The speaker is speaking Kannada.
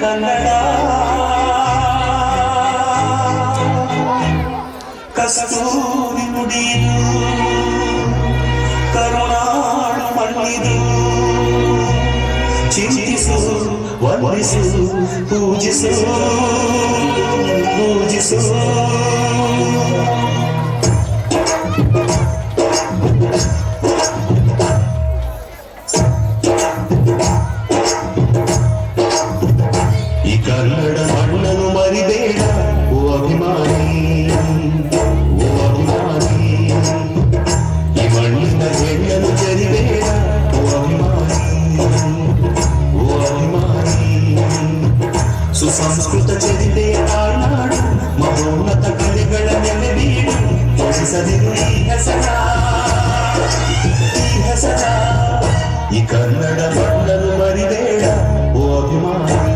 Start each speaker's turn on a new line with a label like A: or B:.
A: ಕನ್ನಡ ಕಸ್ತೂರಿ ನುಡಿದು ಕರುಣಾಳು ಮಣ್ಣಿದು ಚಿಂತಿಸು ವಂದಿಸು ಪೂಜಿಸು ಪೂಜಿಸು ಈ ಕನ್ನಡ ಮಣ್ಣನ್ನು ಮರಿಬೇಡ ಓ ಅಭಿಮಾನಿ ಓ ಅಭಿಮಾನಿ ಈ ಮಣ್ಣಿನ ಹೆಣ್ಣನ್ನು ಜರಿಬೇಡ ಓ ಅಭಿಮಾನಿ ಓ ಅಭಿಮಾನಿ ಸುಸಂಸ್ಕೃತ ಚರಿತೆಯ ತಾಯ್ನಾಡು ಮಹೋನ್ನತ ಕಲೆಗಳ ನೆಲೆ ಬೀಡು ಹೊರಿಸದಿರು ಈ ಹೆಸರ ಈ ಹೆಸರ ಈ ಕನ್ನಡ ಮಣ್ಣನ್ನು ಮರಿಬೇಡ ಓ ಅಭಿಮಾನಿ